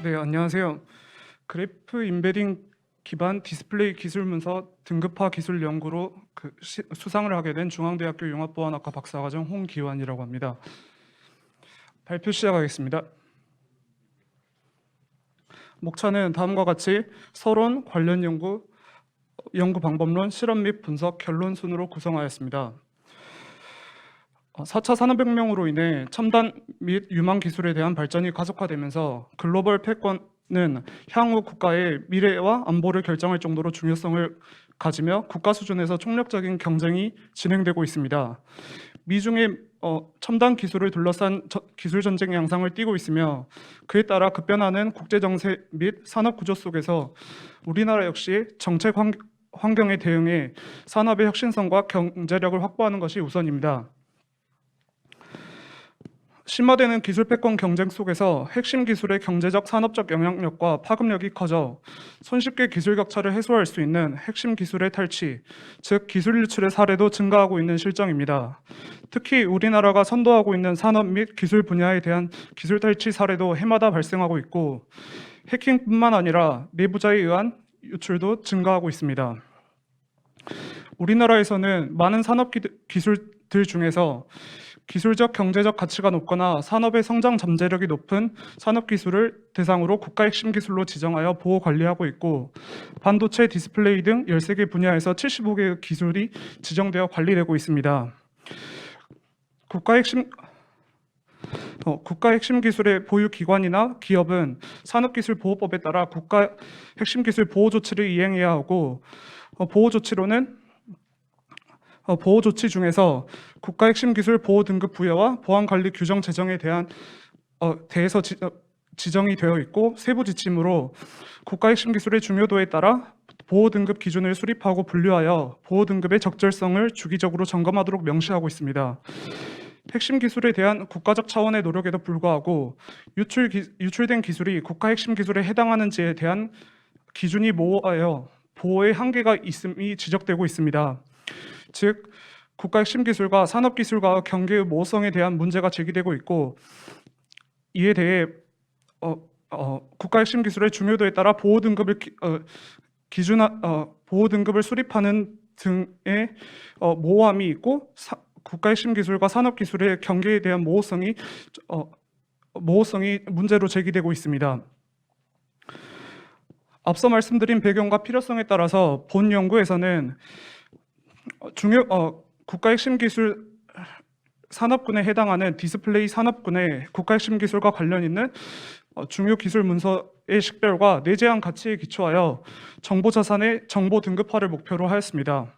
네, 안녕하세요. 그래프 임베딩 기반 디스플레이 기술 문서 등급화 기술 연구로 수상을 하게 된 중앙대학교 융합보안학과 박사과정 홍기환이라고 합니다. 발표 시작하겠습니다. 목차는 다음과 같이 서론, 관련 연구, 연구 방법론, 실험 및 분석, 결론 순으로 구성하였습니다. 4차 산업혁명으로 인해 첨단 및 유망 기술에 대한 발전이 가속화되면서 글로벌 패권은 향후 국가의 미래와 안보를 결정할 정도로 중요성을 가지며 국가 수준에서 총력적인 경쟁이 진행되고 있습니다. 미중의 첨단 기술을 둘러싼 기술 전쟁 양상을 띠고 있으며 그에 따라 급변하는 국제 정세 및 산업 구조 속에서 우리나라 역시 정책 환경에 대응해 산업의 혁신성과 경제력을 확보하는 것이 우선입니다. 심화되는 기술 패권 경쟁 속에서 핵심 기술의 경제적, 산업적 영향력과 파급력이 커져 손쉽게 기술 격차를 해소할 수 있는 핵심 기술의 탈취, 즉 기술 유출의 사례도 증가하고 있는 실정입니다. 특히 우리나라가 선도하고 있는 산업 및 기술 분야에 대한 기술 탈취 사례도 해마다 발생하고 있고 해킹뿐만 아니라 내부자에 의한 유출도 증가하고 있습니다. 우리나라에서는 많은 산업 기술들 중에서 기술적, 경제적 가치가 높거나 산업의 성장 잠재력이 높은 산업 기술을 대상으로 국가 핵심 기술로 지정하여 보호 관리하고 있고 반도체, 디스플레이 등 13개 분야에서 75개의 기술이 지정되어 관리되고 있습니다. 국가 핵심 기술의 보유 기관이나 기업은 산업기술보호법에 따라 국가 핵심 기술 보호 조치를 이행해야 하고 보호 조치 중에서 국가 핵심 기술 보호 등급 부여와 보안 관리 규정 제정에 대해서 지정이 되어 있고 세부 지침으로 국가 핵심 기술의 중요도에 따라 보호 등급 기준을 수립하고 분류하여 보호 등급의 적절성을 주기적으로 점검하도록 명시하고 있습니다. 핵심 기술에 대한 국가적 차원의 노력에도 불구하고 유출된 기술이 국가 핵심 기술에 해당하는지에 대한 기준이 모호하여 보호의 한계가 있음이 지적되고 있습니다. 즉 국가 핵심 기술과 산업 기술과 경계의 모호성에 대한 문제가 제기되고 있고 이에 대해 국가 핵심 기술의 중요도에 따라 보호 등급을 수립하는 등의 모호함이 있고 국가 핵심 기술과 산업 기술의 경계에 대한 모호성이 문제로 제기되고 있습니다. 앞서 말씀드린 배경과 필요성에 따라서 본 연구에서는 국가 핵심 기술 산업군에 해당하는 디스플레이 산업군의 국가 핵심 기술과 관련 있는 중요 기술 문서의 식별과 내재한 가치에 기초하여 정보 자산의 정보 등급화를 목표로 하였습니다.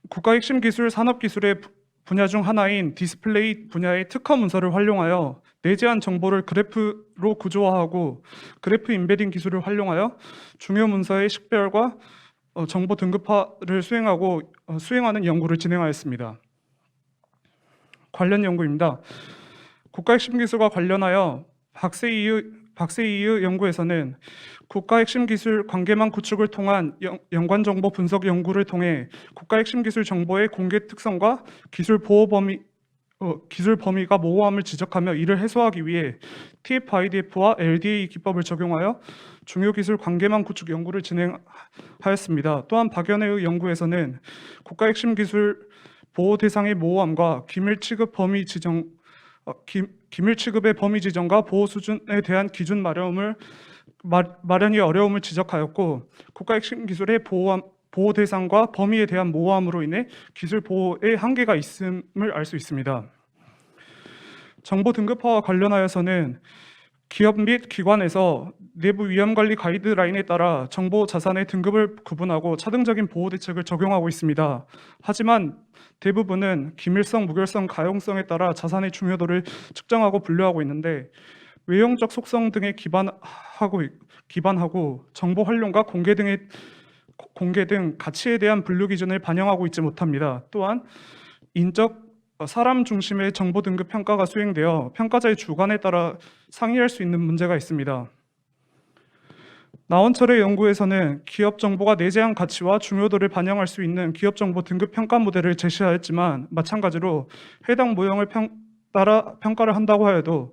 국가 핵심 기술 산업 기술의 분야 중 하나인 디스플레이 분야의 특화 문서를 활용하여 내재한 정보를 그래프로 구조화하고 그래프 임베딩 기술을 활용하여 중요 문서의 식별과 정보 등급화를 수행하는 연구를 진행하였습니다. 관련 연구입니다. 국가 핵심 기술과 관련하여 박세이의 연구에서는 국가 핵심 기술 관계망 구축을 통한 연관 정보 분석 연구를 통해 국가 핵심 기술 정보의 공개 특성과 기술 범위가 모호함을 지적하며 이를 해소하기 위해 TF-IDF와 LDA 기법을 적용하여 중요 기술 관계망 구축 연구를 진행하였습니다. 또한 박연혜의 연구에서는 국가 핵심 기술 보호 대상의 모호함과 기밀 취급의 범위 지정과 보호 수준에 대한 기준 마련이 어려움을 지적하였고 국가 핵심 기술의 보호 대상과 범위에 대한 모호함으로 인해 기술 보호의 한계가 있음을 알 수 있습니다. 정보 등급화와 관련하여서는 기업 및 기관에서 내부 위험관리 가이드라인에 따라 정보 자산의 등급을 구분하고 차등적인 보호 대책을 적용하고 있습니다. 하지만 대부분은 기밀성, 무결성, 가용성에 따라 자산의 중요도를 측정하고 분류하고 있는데 외형적 속성 등에 기반하고 정보 활용과 공개 등 가치에 대한 분류 기준을 반영하고 있지 못합니다. 또한 사람 중심의 정보 등급 평가가 수행되어 평가자의 주관에 따라 상이할 수 있는 문제가 있습니다. 나원철의 연구에서는 기업 정보가 내재한 가치와 중요도를 반영할 수 있는 기업 정보 등급 평가 모델을 제시하였지만 마찬가지로 해당 모형을 따라 평가를 한다고 하여도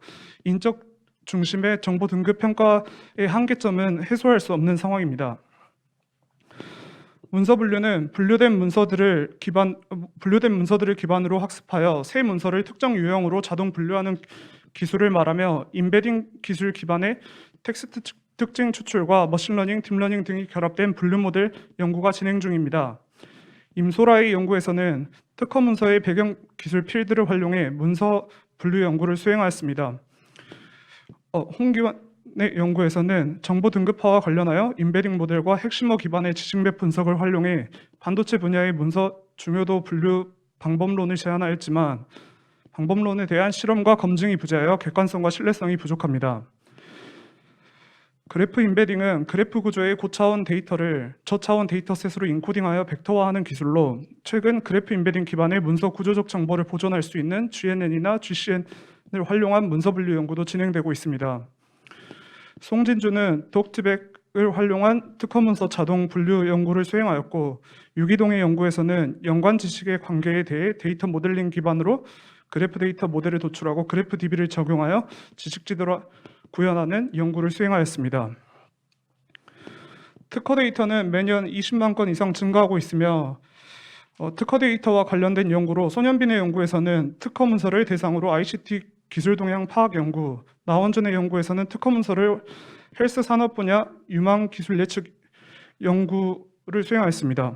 중심의 정보 등급 평가의 한계점은 해소할 수 없는 상황입니다. 문서 분류는 분류된 문서들을 기반으로 학습하여 새 문서를 특정 유형으로 자동 분류하는 기술을 말하며 인베딩 기술 기반의 텍스트 특징 추출과 머신러닝, 딥러닝 등이 결합된 분류 모델 연구가 진행 중입니다. 임소라의 연구에서는 특허 문서의 배경 기술 필드를 활용해 문서 분류 연구를 수행하였습니다. 홍기환의 연구에서는 정보 등급화와 관련하여 인베딩 모델과 핵심어 기반의 지식맵 분석을 활용해 반도체 분야의 문서 중요도 분류 방법론을 제안하였지만 방법론에 대한 실험과 검증이 부재하여 객관성과 신뢰성이 부족합니다. 그래프 인베딩은 그래프 구조의 고차원 데이터를 저차원 데이터셋으로 인코딩하여 벡터화하는 기술로 최근 그래프 인베딩 기반의 문서 구조적 정보를 보존할 수 있는 GNN이나 GCN을 활용한 문서 분류 연구도 진행되고 있습니다. 송진주는 독트백을 활용한 특허 문서 자동 분류 연구를 수행하였고 유기동의 연구에서는 연관 지식의 관계에 대해 데이터 모델링 기반으로 그래프 데이터 모델을 도출하고 그래프 DB를 적용하여 지식 지도를 구현하는 연구를 수행하였습니다. 특허 데이터는 매년 20만 건 이상 증가하고 있으며 특허 데이터와 관련된 연구로 손현빈의 연구에서는 특허 문서를 대상으로 ICT 기술 동향 파악 연구, 나원준의 연구에서는 특허 문서를 헬스 산업 분야 유망 기술 예측 연구를 수행하였습니다.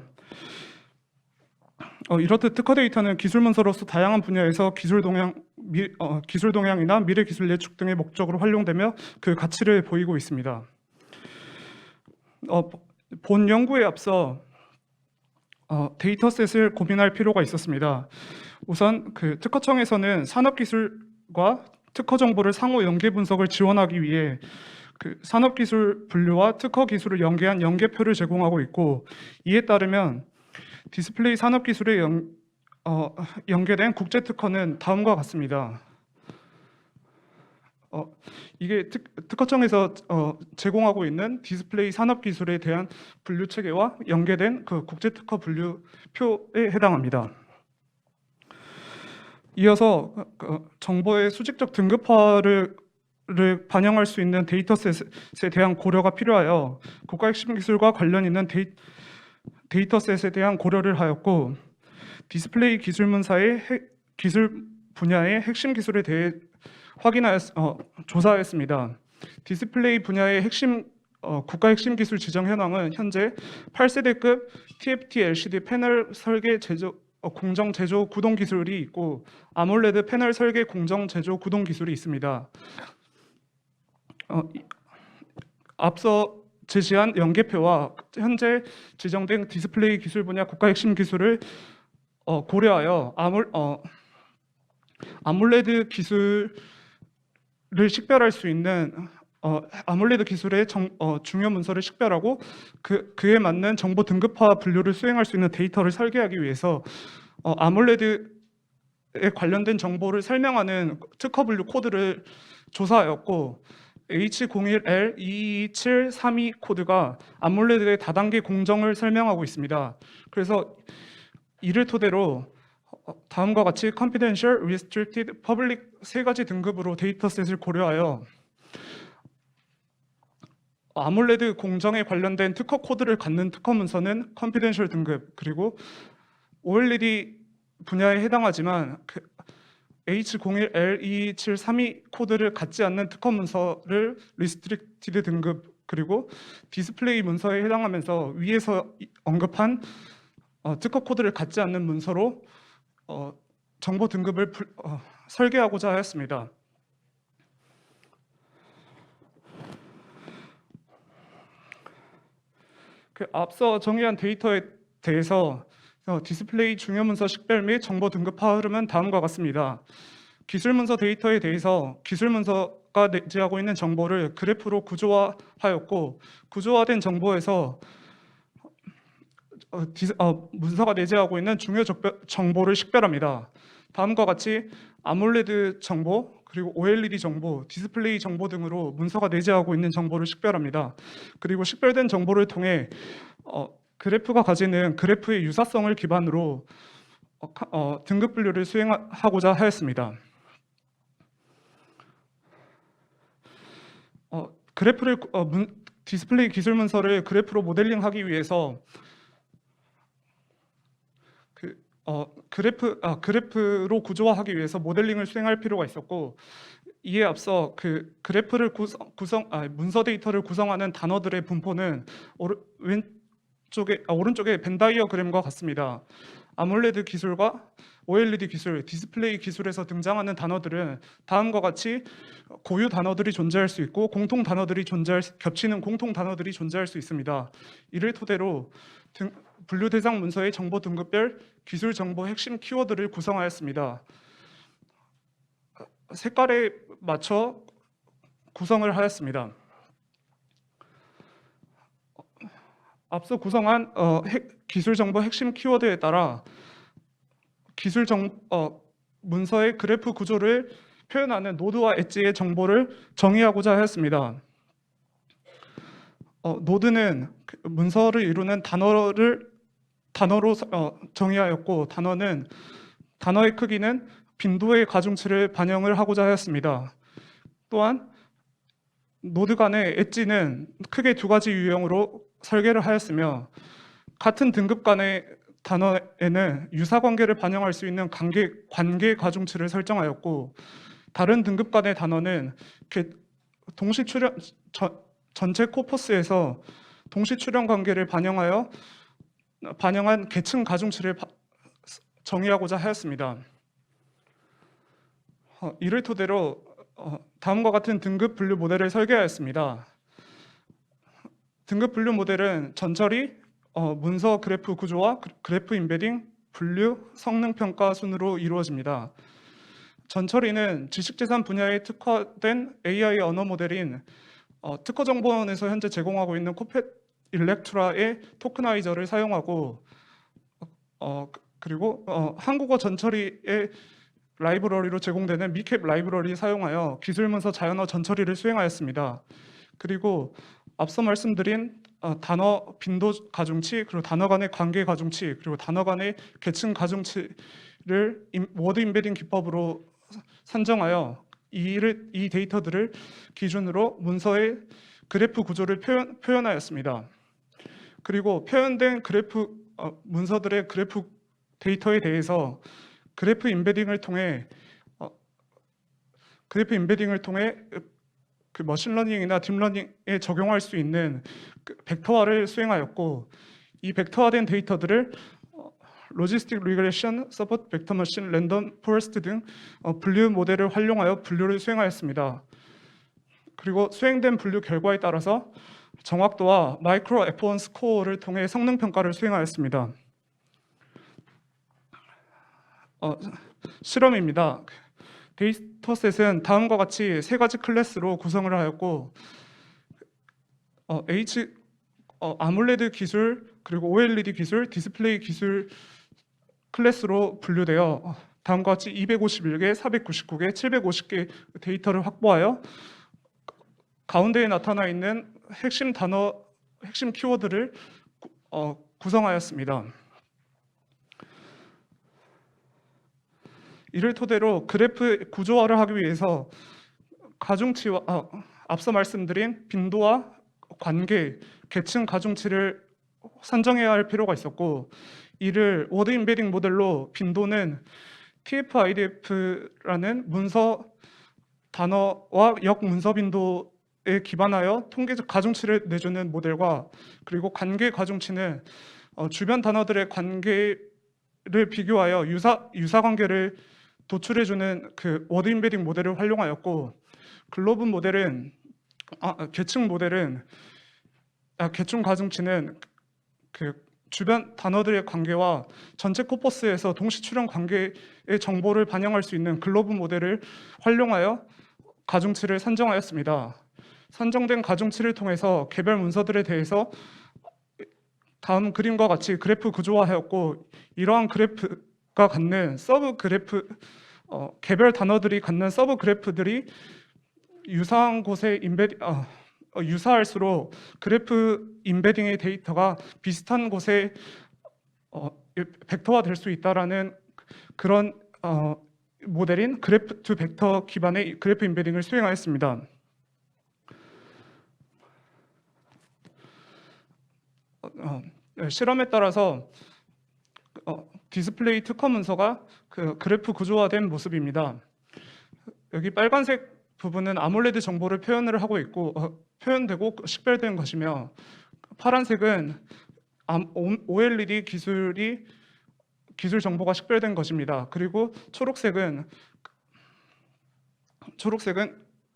이렇듯 특허 데이터는 기술 문서로서 다양한 분야에서 기술 동향이나 미래 기술 예측 등의 목적으로 활용되며 그 가치를 보이고 있습니다. 본 연구에 앞서 데이터셋을 고민할 필요가 있었습니다. 우선 그 특허청에서는 산업기술과 특허 정보를 상호 연계 분석을 지원하기 위해 그 산업기술 분류와 특허 기술을 연계한 연계표를 제공하고 있고 이에 따르면 디스플레이 산업기술에 연계된 국제특허는 다음과 같습니다. 이게 특허청에서 제공하고 있는 디스플레이 산업기술에 대한 분류 체계와 연계된 그 국제특허 분류표에 해당합니다. 이어서 정보의 수직적 등급화를 반영할 수 있는 데이터셋에 대한 고려가 필요하여 국가 핵심 기술과 관련 있는 데이터셋에 대한 고려를 하였고 디스플레이 기술 문사의 기술 분야의 핵심 기술에 대해 조사하였습니다. 디스플레이 분야의 국가 핵심 기술 지정 현황은 현재 8세대급 TFT LCD 패널 설계 공정 제조 구동 기술이 있고 아몰레드 패널 설계 공정 제조 구동 기술이 있습니다. 앞서 제시한 연계표와 현재 지정된 디스플레이 기술 분야 국가 핵심 기술을 고려하여 아몰레드 기술을 식별할 수 있는 아몰레드 기술의 중요 문서를 식별하고 그에 맞는 정보 등급화 분류를 수행할 수 있는 데이터를 설계하기 위해서 아몰레드에 관련된 정보를 설명하는 특허 분류 코드를 조사하였고 H01L22732 코드가 아몰레드의 다단계 공정을 설명하고 있습니다. 그래서 이를 토대로 다음과 같이 confidential, restricted, public 세 가지 등급으로 데이터셋을 고려하여 아몰레드 공정에 관련된 특허 코드를 갖는 특허 문서는 confidential 등급, 그리고 OLED 분야에 해당하지만 H01L22732 코드를 갖지 않는 특허 문서를 restricted 등급, 그리고 디스플레이 문서에 해당하면서 위에서 언급한 특허 코드를 갖지 않는 문서로 정보 등급을 설계하고자 하였습니다. 앞서 정의한 데이터에 대해서 디스플레이 중요 문서 식별 및 정보 등급화 흐름은 다음과 같습니다. 기술 문서 데이터에 대해서 기술 문서가 내재하고 있는 정보를 그래프로 구조화하였고 구조화된 정보에서 문서가 내재하고 있는 중요 정보를 식별합니다. 다음과 같이 아몰레드 정보, 그리고 OLED 정보, 디스플레이 정보 등으로 문서가 내재하고 있는 정보를 식별합니다. 그리고 식별된 정보를 통해 그래프가 가지는 그래프의 유사성을 기반으로 등급 분류를 수행하고자 하였습니다. 그래프를 디스플레이 기술 문서를 그래프로 모델링하기 위해서 그래프로 구조화하기 위해서 모델링을 수행할 필요가 있었고, 이에 앞서 그래프를 문서 데이터를 구성하는 단어들의 분포는 오른쪽에 벤 다이어그램과 같습니다. 아몰레드 기술과 OLED 기술, 디스플레이 기술에서 등장하는 단어들은 다음과 같이 고유 단어들이 존재할 수 있고 겹치는 공통 단어들이 존재할 수 있습니다. 이를 토대로 분류 대상 문서의 정보 등급별 기술 정보 핵심 키워드를 구성하였습니다. 색깔에 맞춰 구성을 하였습니다. 앞서 구성한 기술 정보 핵심 키워드에 따라 문서의 그래프 구조를 표현하는 노드와 엣지의 정보를 정의하고자 하였습니다. 노드는 문서를 이루는 단어로 정의하였고, 단어의 크기는 빈도의 가중치를 반영을 하고자 하였습니다. 또한 노드 간의 엣지는 크게 두 가지 유형으로 설계를 하였으며, 같은 등급 간의 단어에는 유사관계를 반영할 수 있는 관계 가중치를 설정하였고, 다른 등급 간의 단어는 전체 코퍼스에서 동시 출현 관계를 반영한 계층 가중치를 정의하고자 하였습니다. 이를 토대로 다음과 같은 등급 분류 모델을 설계하였습니다. 등급 분류 모델은 전처리, 문서 그래프 구조와 그래프 인베딩, 분류, 성능 평가 순으로 이루어집니다. 전처리는 지식재산 분야에 특화된 AI 언어 모델인 특허정보원에서 현재 제공하고 있는 코펫 일렉트라의 토크나이저를 사용하고, 그리고 한국어 전처리의 라이브러리로 제공되는 미캡 라이브러리 사용하여 기술문서 자연어 전처리를 수행하였습니다. 그리고 앞서 말씀드린 단어 빈도 가중치, 그리고 단어 간의 관계 가중치, 그리고 단어 간의 계층 가중치를 워드 인베딩 기법으로 산정하여 이 데이터들을 기준으로 문서의 그래프 구조를 표현하였습니다. 그리고 표현된 문서들의 그래프 데이터에 대해서 그래프 인베딩을 통해 머신러닝이나 딥러닝에 적용할 수 있는 벡터화를 수행하였고, 이 벡터화된 데이터들을 로지스틱 리그레션, 서포트 벡터 머신, 랜덤 포레스트 등 분류 모델을 활용하여 분류를 수행하였습니다. 그리고 수행된 분류 결과에 따라서 정확도와 마이크로 F1 스코어를 통해 성능 평가를 수행하였습니다. 실험입니다. 데이터셋은 다음과 같이 세 가지 클래스로 구성을 하였고, 아몰레드 기술, 그리고 OLED 기술, 디스플레이 기술 클래스로 분류되어 다음과 같이 251개, 499개, 750개 데이터를 확보하여 가운데에 나타나 있는 핵심 키워드를 구성하였습니다. 이를 토대로 그래프 구조화를 하기 위해서 가중치와 앞서 말씀드린 빈도와 관계, 계층 가중치를 산정해야 할 필요가 있었고, 이를 워드 인베딩 모델로 빈도는 TF-IDF라는 문서 단어와 역문서 빈도에 기반하여 통계적 가중치를 내주는 모델과, 그리고 관계 가중치는 주변 단어들의 관계를 비교하여 유사 관계를 도출해주는 워드 인베딩 모델을 활용하였고, 글로브 모델은 계층 가중치는 주변 단어들의 관계와 전체 코퍼스에서 동시 출현 관계의 정보를 반영할 수 있는 글로브 모델을 활용하여 가중치를 산정하였습니다. 산정된 가중치를 통해서 개별 문서들에 대해서 다음 그림과 같이 그래프 구조화하였고, 이러한 그래프가 갖는 서브 그래프, 개별 단어들이 갖는 서브 그래프들이 유사한 곳에 유사할수록 그래프 인베딩의 데이터가 비슷한 곳에 벡터화 될 수 있다라는 그런 모델인 그래프 투 벡터 기반의 그래프 인베딩을 수행하였습니다. 실험에 따라서 디스플레이 특허 문서가 그 그래프 구조화된 모습입니다. 여기 빨간색 부분은 아몰레드 정보를 표현을 하고 있고 표현되고 식별된 것이며, 파란색은 OLED 기술 정보가 식별된 것입니다. 그리고 초록색은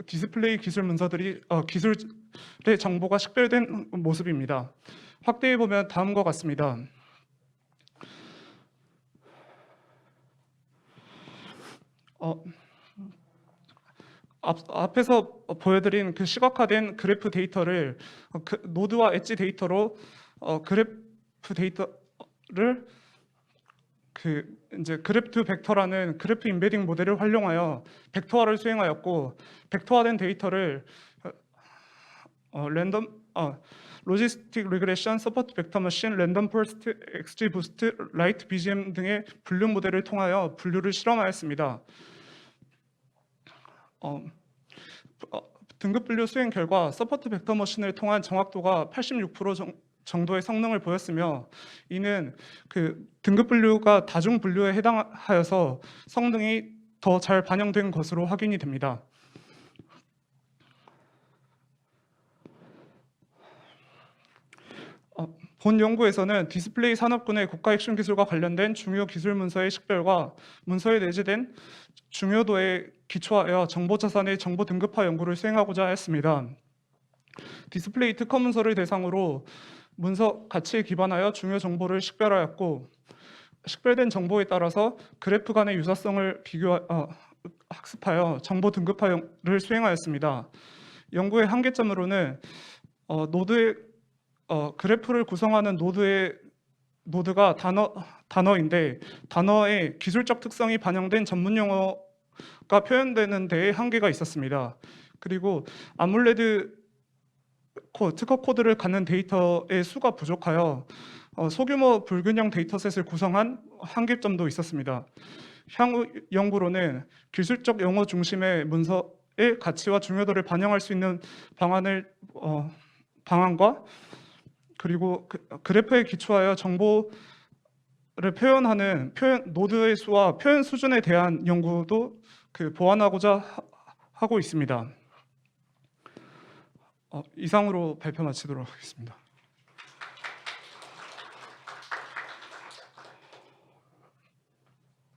디스플레이 기술 문서들이 기술의 정보가 식별된 모습입니다. 확대해 보면 다음과 같습니다. 앞에서 보여드린 그 시각화된 그래프 데이터를 노드와 엣지 데이터로 그래프 데이터를 이제 그래프 벡터라는 그래프 임베딩 모델을 활용하여 벡터화를 수행하였고, 벡터화된 데이터를 로지스틱 리그레션, 서포트 벡터 머신, 랜덤 포스트, XG 부스트, 라이트 BGM 등의 분류 모델을 통하여 분류를 실험하였습니다. 등급 분류 수행 결과 서포트 벡터 머신을 통한 정확도가 86% 정도의 성능을 보였으며, 이는 그 등급 분류가 다중 분류에 해당하여서 성능이 더 잘 반영된 것으로 확인이 됩니다. 본 연구에서는 디스플레이 산업군의 국가 핵심 기술과 관련된 중요 기술 문서의 식별과 문서에 내재된 중요도에 기초하여 정보자산의 정보 등급화 연구를 수행하고자 했습니다. 디스플레이 특허 문서를 대상으로 문서 가치에 기반하여 중요 정보를 식별하였고, 식별된 정보에 따라서 그래프 간의 유사성을 학습하여 정보 등급화를 수행하였습니다. 연구의 한계점으로는 노드의 그래프를 구성하는 노드가 단어인데, 단어의 기술적 특성이 반영된 전문 용어가 표현되는 데에 한계가 있었습니다. 그리고 아몰레드 특허 코드를 갖는 데이터의 수가 부족하여 소규모 불균형 데이터셋을 구성한 한계점도 있었습니다. 향후 연구로는 기술적 용어 중심의 문서의 가치와 중요도를 반영할 수 있는 방안과 그리고 그래프에 기초하여 정보를 표현하는 노드의 수와 표현 수준에 대한 연구도 보완하고자 하고 있습니다. 이상으로 발표 마치도록 하겠습니다.